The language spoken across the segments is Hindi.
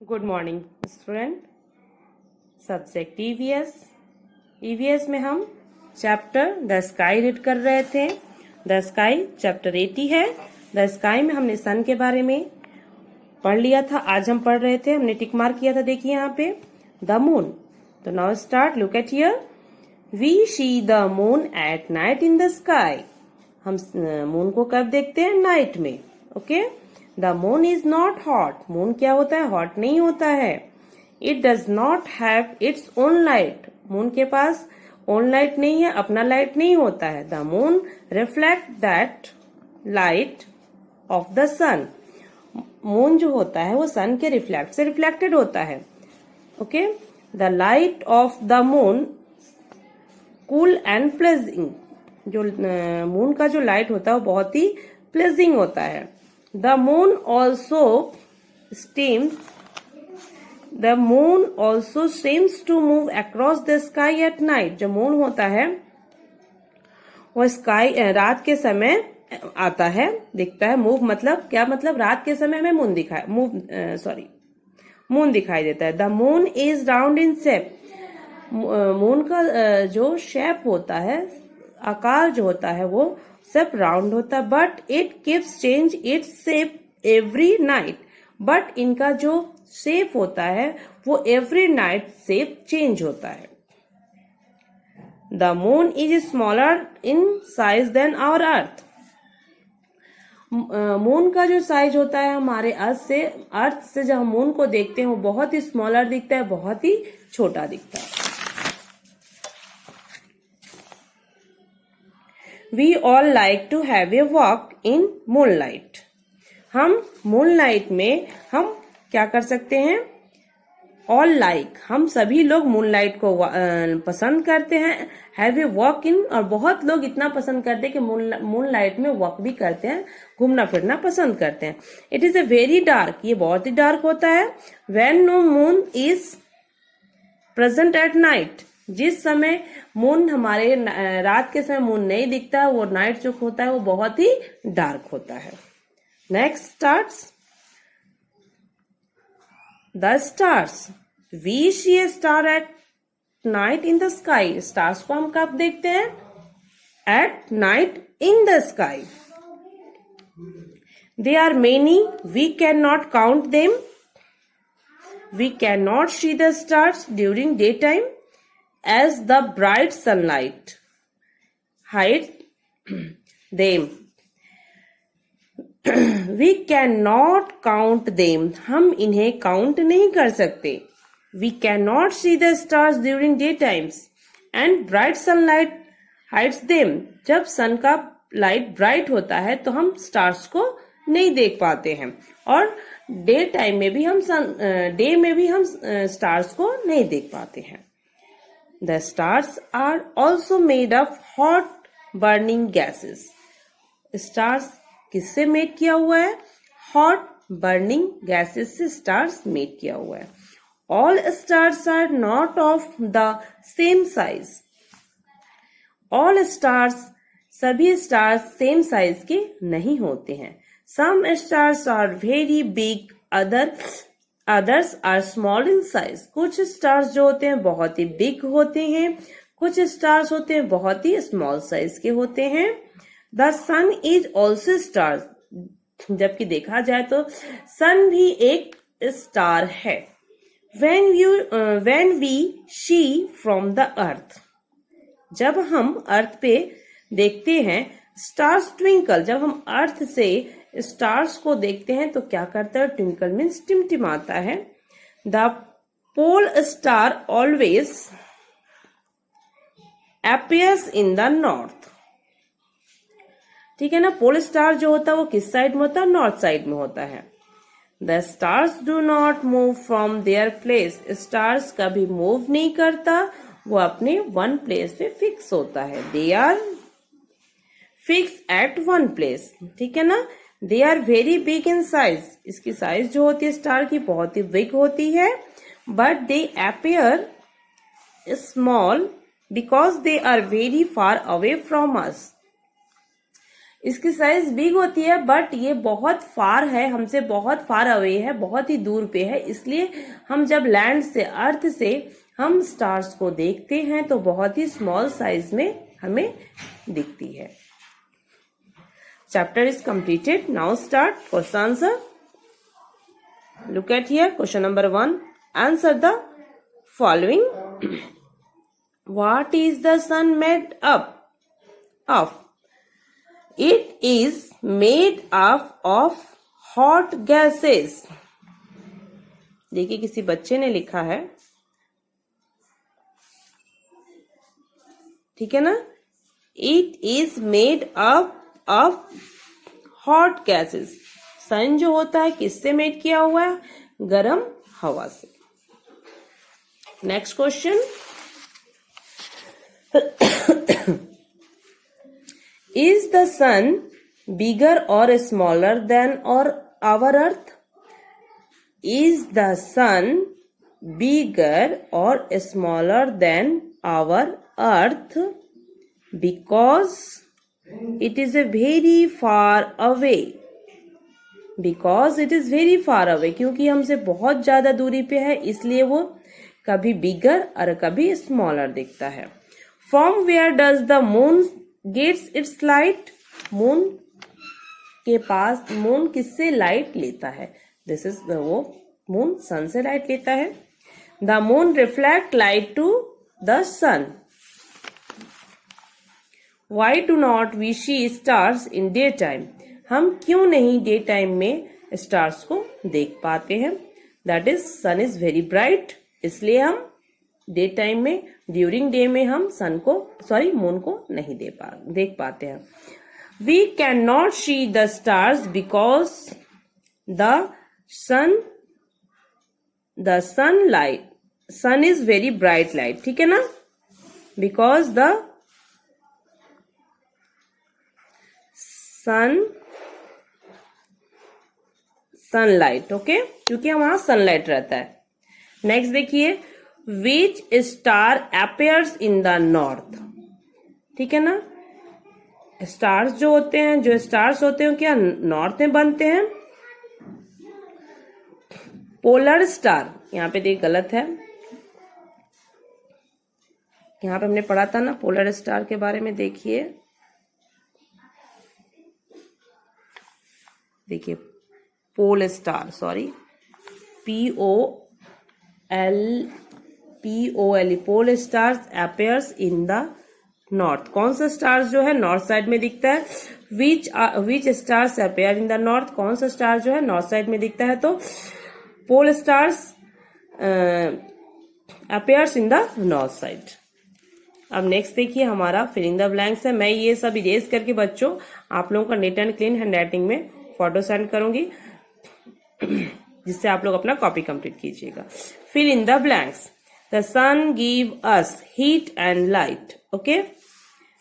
Good morning student. Subject EVS. EVS में हम चैप्टर द स्काई रीड कर रहे थे। द स्काई चैप्टर 80 है। द स्काई में हमने सन के बारे में पढ़ लिया था। आज हम पढ़ रहे थे, हमने टिक मार्क किया था। देखिए यहाँ पे द मून। तो now start, look at here. We see the moon at night in the sky. हम मून को कब देखते हैं? नाइट में। Okay. The moon is not hot. Moon क्या होता है? हॉट नहीं होता है। It does not have its own light. Moon के पास ओन लाइट नहीं है, अपना लाइट नहीं होता है। The moon reflect that light of the sun. Moon जो होता है वो सन के रिफ्लेक्ट से रिफ्लेक्टेड होता है। Okay. The light of the moon cool and pledging. जो मून का जो लाइट होता है वो बहुत ही प्लेजिंग होता है। The moon also seems to move across the sky at night। जो मून होता है वो स्काई रात के समय आता है, दिखता है। मूव मतलब क्या? मतलब रात के समय हमें मून दिखाई देता है। The moon is round in shape. Moon का जो शेप होता है, आकार जो होता है, वो सब राउंड होता है। But it keeps change its shape every night. But इनका जो शेप होता है वो एवरी नाइट शेप चेंज होता है। The moon is smaller in size than our earth. Moon का जो साइज होता है हमारे अर्थ से जब हम मून को देखते हैं वो बहुत ही स्मॉलर दिखता है, बहुत ही छोटा दिखता है। We all like to have a walk in moonlight। हम मूनलाइट में हम क्या कर सकते हैं? ऑल लाइक, हम सभी लोग मूनलाइट को पसंद करते हैं। हैव ए वॉक इन, और बहुत लोग इतना पसंद करते हैं कि मूनलाइट में वॉक भी करते हैं, घूमना फिरना पसंद करते हैं। It is a very dark, ये बहुत ही डार्क होता है। When no moon is present at night. जिस समय मून हमारे रात के समय मून नहीं दिखता, वो नाइट जो होता है वो बहुत ही डार्क होता है। Next stars the stars. We see a star at night in the sky. Stars को हम कब देखते हैं? At night in the sky. They are many, we can not count them. We can not see the stars during day time as the bright sunlight hides them। We cannot count them। हम इन्हें काउंट नहीं कर सकते। We cannot see the stars during daytimes and bright sunlight hides them। जब सन का लाइट ब्राइट होता है तो हम स्टार्स को नहीं देख पाते हैं, और डे टाइम में भी हम स्टार्स को नहीं देख पाते हैं। The stars are also made of hot burning gases। Stars किससे मेड किया हुआ है? Hot burning gases से stars मेड किया हुआ है। All stars are not of the same size। All stars, सभी stars same size के नहीं होते हैं। Some stars are very big, others are small in size। कुछ स्टार्स जो होते हैं बहुत ही बिग होते हैं, कुछ स्टार्स होते हैं बहुत ही स्मॉल साइज के होते हैं। The sun is also star. जबकि देखा जाए तो सन भी एक स्टार है। when we see from the earth। जब हम अर्थ पे देखते हैं, स्टार्स ट्विंकल। जब हम अर्थ से स्टार्स को देखते हैं तो क्या करता है? ट्विंकल मीन्स टिमटिमाता है। The pole star always appears in the north. ठीक है ना? पोल स्टार जो होता है वो किस साइड में होता है? नॉर्थ साइड में होता है। The stars do not move from their place. Stars कभी मूव नहीं करता, वो अपने वन प्लेस पे फिक्स होता है। They are fix at one place. ठीक है ना? They are very big in size. इसकी साइज जो होती है स्टार की बहुत ही बिग होती है। But they appear small because they are very far away from us. इसकी साइज बिग होती है, बट ये बहुत फार है, हमसे बहुत फार अवे है, बहुत ही दूर पे है। इसलिए हम जब लैंड से, अर्थ से हम स्टार्स को देखते हैं तो बहुत ही स्मॉल साइज में हमें दिखती है। Chapter is completed. Now start question answer. Look at here. Question number 1. Answer the following. What is the sun made up of? It is made up of hot gases. देखिए किसी बच्चे ने लिखा है, ठीक है ना। It is made up of hot gases. सन जो होता है किससे मेड किया हुआ है? गरम हवा से। Next question. Is the sun bigger or smaller than or our earth? Is the sun bigger or smaller than our earth because it is a very far away. Because it is very far away, क्योंकि हमसे बहुत ज्यादा दूरी पे है, इसलिए वो कभी बिगर और कभी स्मॉलर दिखता है। From where does the moon gets its light? Moon के पास, मून किससे लाइट लेता है? दिस इज वो मून सन से लाइट लेता है। The moon reflect light to the sun. Why do not we see stars in day time? हम क्यों नहीं डे टाइम में स्टार्स को देख पाते हैं? That is sun is very bright, इसलिए हम डे टाइम में, ड्यूरिंग डे में हम सन को, सॉरी मून को नहीं देख पाते हैं। We can not see the stars because the sun light, sun is very bright light, ठीक है ना। बिकॉज द सनलाइट, ओके, क्योंकि वहां सनलाइट रहता है। नेक्स्ट देखिए, विच star appears in the north? ठीक है ना। स्टार्स जो होते हैं, जो स्टार्स होते हैं क्या नॉर्थ में बनते हैं? पोलर स्टार, यहाँ पे देख गलत है, यहाँ पे हमने पढ़ा था ना पोलर स्टार के बारे में। देखिए pole star, sorry POL, pole stars appears in the north. कौन सा स्टार जो है नॉर्थ साइड में दिखता है? Which stars appear in the north? कौन सा स्टार जो है नॉर्थ साइड में दिखता है? तो pole stars appears in the north side. अब नेक्स्ट देखिए हमारा फिल इन द ब्लैंक्स है। मैं ये सब इरेज करके बच्चों आप लोगों का neat and clean hand writing में फोटो सेंड करूंगी, जिससे आप लोग अपना कॉपी कंप्लीट कीजिएगा। Fill in the blanks. The sun give us heat and light, okay.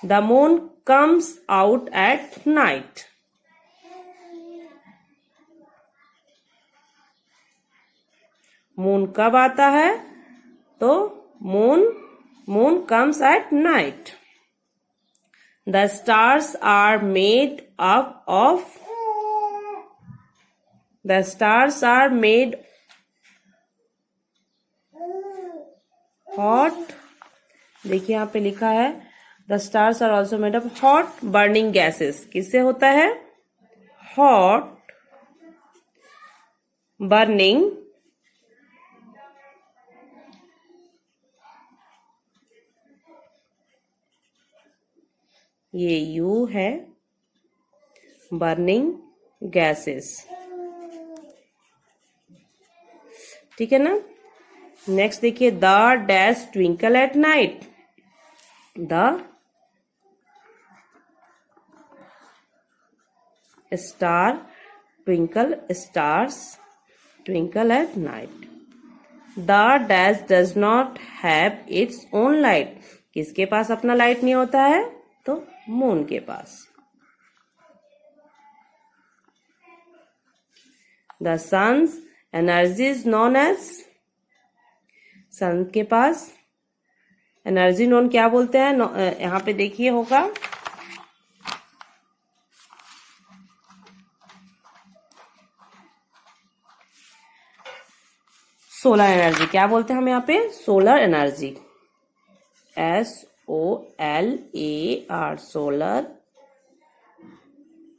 The moon comes out at night. Moon कब आता है? तो moon comes at night. The stars are made up of, the stars are made hot, देखिए यहाँ पे लिखा है the stars are also made of hot burning gases। किससे होता है? hot burning ये U है, burning gases, ठीक है ना। नेक्स्ट देखिए, the dash twinkle eight night. The star twinkle, stars twinkle eight night. The dash does not have its own light. किसके पास अपना लाइट नहीं होता है? तो मून के पास। The sun's energy is known as, sun के पास एनर्जी नोन क्या बोलते हैं? यहाँ पे देखिए होगा सोलर एनर्जी, क्या बोलते हैं हम यहाँ पे? Solar energy, SOLAR, solar,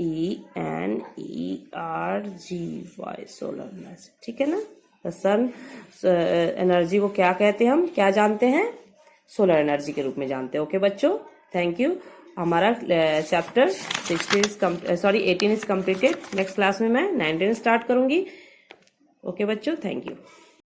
ENERGY, solar energy, ठीक है ना। द सन एनर्जी को क्या कहते हैं हम, क्या जानते हैं? सोलर एनर्जी के रूप में जानते हैं। ओके बच्चों, थैंक यू। हमारा chapter 18 is completed. Next class में मैं 19 स्टार्ट करूंगी। ओके बच्चों, थैंक यू।